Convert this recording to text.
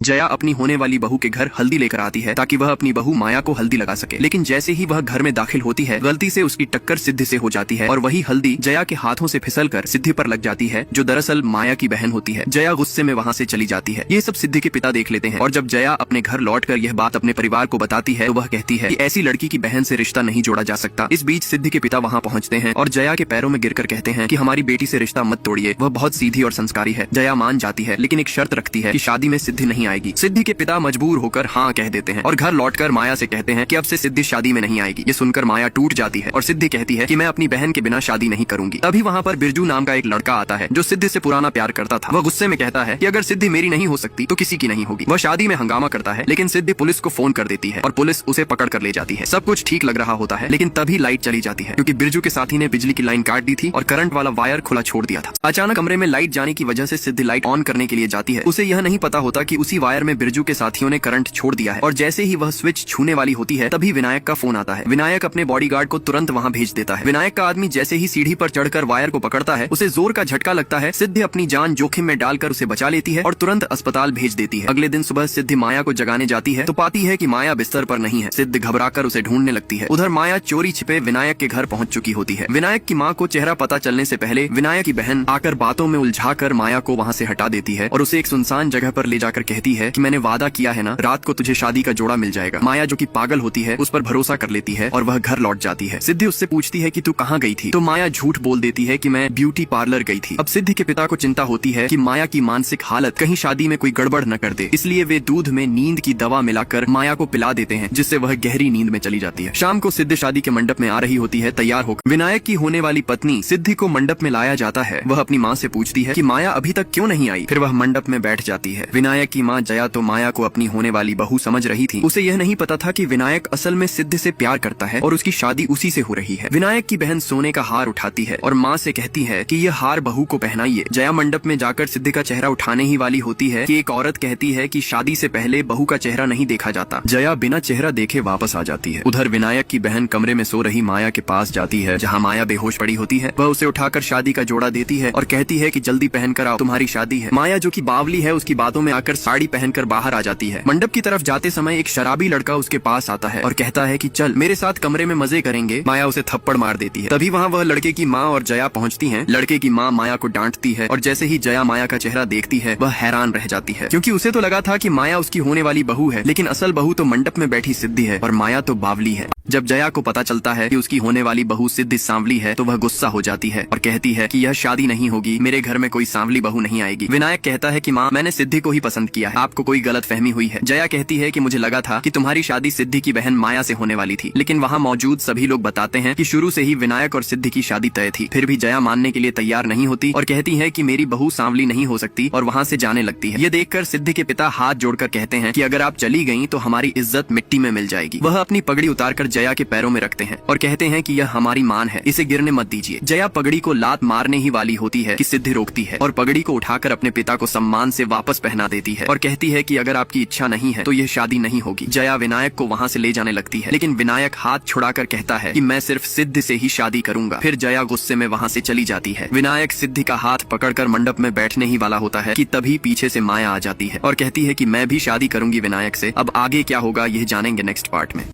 जया अपनी होने वाली बहू के घर हल्दी लेकर आती है ताकि वह अपनी बहू माया को हल्दी लगा सके, लेकिन जैसे ही वह घर में दाखिल होती है गलती से उसकी टक्कर सिद्धि से हो जाती है और वही हल्दी जया के हाथों से फिसलकर सिद्धि पर लग जाती है, जो दरअसल माया की बहन होती है। जया गुस्से में वहाँ से चली जाती है। ये सब सिद्धि के पिता देख लेते हैं और जब जया अपने घर लौटकर यह बात अपने परिवार को बताती है तो वह कहती है कि ऐसी लड़की की बहन से रिश्ता नहीं जोड़ा जा सकता। इस बीच सिद्धि के पिता वहाँ पहुँचते हैं और जया के पैरों में गिरकर कहते हैं कि हमारी बेटी से रिश्ता मत तोड़िए, वह बहुत सीधी और संस्कारी है। जया मान जाती है लेकिन एक शर्त रखती है कि शादी में सिद्धि नहीं आएगी। सिद्धि के पिता मजबूर होकर हाँ कह देते हैं और घर लौटकर माया से कहते हैं कि अब से सिद्धि शादी में नहीं आएगी। ये सुनकर माया टूट जाती है और सिद्धि कहती है कि मैं अपनी बहन के बिना शादी नहीं करूंगी। अभी वहाँ पर बिरजू नाम का एक लड़का आता है जो सिद्धि से पुराना प्यार करता था। वह गुस्से में कहता है कि अगर सिद्धि मेरी नहीं हो सकती तो किसी की नहीं होगी। वह शादी में हंगामा करता है लेकिन सिद्धि पुलिस को फोन कर देती है और पुलिस उसे पकड़ कर ले जाती है। सब कुछ ठीक लग रहा होता है लेकिन तभी लाइट चली जाती है क्योंकि बिरजू के साथी ने बिजली की लाइन काट दी थी और करंट वाला वायर खुला छोड़ दिया था। अचानक कमरे में लाइट जाने की वजह से सिद्धि लाइट ऑन करने के लिए जाती है। उसे यह नहीं पता होता कि उसी वायर में बिरजू के साथियों ने करंट छोड़ दिया है और जैसे ही वह स्विच छूने वाली होती है तभी विनायक का फोन आता है। विनायक अपने बॉडीगार्ड को तुरंत वहाँ भेज देता है। विनायक का आदमी जैसे ही सीढ़ी पर चढ़कर वायर को पकड़ता है उसे जोर का झटका लगता है। सिद्धि अपनी जान जोखिम में डालकर उसे बचा लेती है और तुरंत अस्पताल भेज देती है। अगले दिन सुबह सिद्धि माया को जगाने जाती है तो पाती है कि माया बिस्तर पर नहीं है। सिद्धि घबराकर उसे ढूंढने लगती है। उधर माया चोरी छिपे विनायक के घर पहुंच चुकी होती है। विनायक की माँ को चेहरा पता चलने से पहले विनायक की बहन आकर बातों में उलझाकर माया को वहाँ से हटा देती है और उसे एक सुनसान जगह पर ले जाकर कहती है कि मैंने वादा किया है ना, रात को तुझे शादी का जोड़ा मिल जाएगा। माया जो कि पागल होती है उस पर भरोसा कर लेती है और वह घर लौट जाती है। सिद्धि उससे पूछती है कि तू कहाँ गई थी, तो माया झूठ बोल देती है कि मैं ब्यूटी पार्लर गई थी। अब सिद्धि के पिता को चिंता होती है कि माया की मानसिक हालत कहीं शादी में कोई गड़बड़ न कर दे, इसलिए वे दूध में नींद की दवा मिलाकर माया को पिला देते हैं जिससे वह गहरी नींद में चली जाती है। शाम को सिद्धि शादी के मंडप में आ रही होती है तैयार होकर। विनायक की होने वाली पत्नी सिद्धि को मंडप में लाया जाता है। वह अपनी माँ से पूछती है कि माया अभी तक क्यों नहीं आई। फिर वह मंडप में बैठ जाती है। विनायक की माँ जया तो माया को अपनी होने वाली बहू समझ रही थी। उसे यह नहीं पता था कि विनायक असल में सिद्धि से प्यार करता है और उसकी शादी उसी से हो रही है। विनायक की बहन सोने का हार उठाती है और माँ से कहती है कि यह हार बहू को पहनाइए। जया मंडप में जाकर सिद्धि का चेहरा उठाने ही वाली होती है कि एक औरत कहती है कि शादी से पहले बहू का चेहरा नहीं देखा जाता। जया बिना चेहरा देखे वापस आ जाती है। उधर विनायक की बहन कमरे में सो रही माया के पास जाती है जहाँ माया बेहोश पड़ी होती है। वह उसे उठाकर शादी का जोड़ा देती है और कहती है कि जल्दी पहन कर आओ, तुम्हारी शादी है। माया जो कि बावली है उसकी बातों में आकर साड़ी पहनकर बाहर आ जाती है। मंडप की तरफ जाते समय एक शराबी लड़का उसके पास आता है और कहता है कि चल मेरे साथ कमरे में मजे करेंगे। माया उसे थप्पड़ मार देती है। तभी वहाँ वह लड़के की माँ और जया पहुँचती है। लड़के की माँ माया को डांटती है और जैसे ही जया माया का चेहरा देखती है वह हैरान रह जाती है क्योंकि उसे तो लगा था कि माया उसकी होने वाली बहू है, लेकिन असल बहू तो मंडप में बैठी सिद्धि है और माया तो बावली है। जब जया को पता चलता है कि उसकी होने वाली बहू सिद्धि सांवली है तो वह गुस्सा हो जाती है और कहती है कि यह शादी नहीं होगी, मेरे घर में कोई सांवली बहू नहीं आएगी। विनायक कहता है कि माँ मैंने सिद्धि को ही पसंद किया है, आपको कोई गलत फहमी हुई है। जया कहती है कि मुझे लगा था कि तुम्हारी शादी सिद्धि की बहन माया से होने वाली थी, लेकिन वहाँ मौजूद सभी लोग बताते हैं कि शुरू से ही विनायक और सिद्धि की शादी तय थी। फिर भी जया मानने के लिए तैयार नहीं होती और कहती है कि मेरी बहू सांवली नहीं हो सकती और वहाँ से जाने लगती है। ये देखकर सिद्धि के पिता हाथ जोड़कर कहते हैं कि अगर आप चली गयी तो हमारी इज्जत मिट्टी में मिल जाएगी। वह अपनी पगड़ी उतारकर जया के पैरों में हैं और कहते हैं कि यह हमारी मान है, इसे गिरने मत दीजिए। जया पगड़ी को लात मारने ही वाली होती है कि सिद्धि रोकती है और पगड़ी को उठाकर अपने पिता को सम्मान से वापस पहना देती है और कहती है कि अगर आपकी इच्छा नहीं है तो यह शादी नहीं होगी। जया विनायक को वहाँ से ले जाने लगती है लेकिन विनायक हाथ छुड़ाकर कहता है कि मैं सिर्फ सिद्धि से ही शादी करूंगा। फिर जया गुस्से में वहाँ से चली जाती है। विनायक सिद्धि का हाथ पकड़कर मंडप में बैठने ही वाला होता है कि तभी पीछे से माया आ जाती है और कहती है कि मैं भी शादी करूंगी विनायक से। अब आगे क्या होगा यह जानेंगे नेक्स्ट पार्ट में।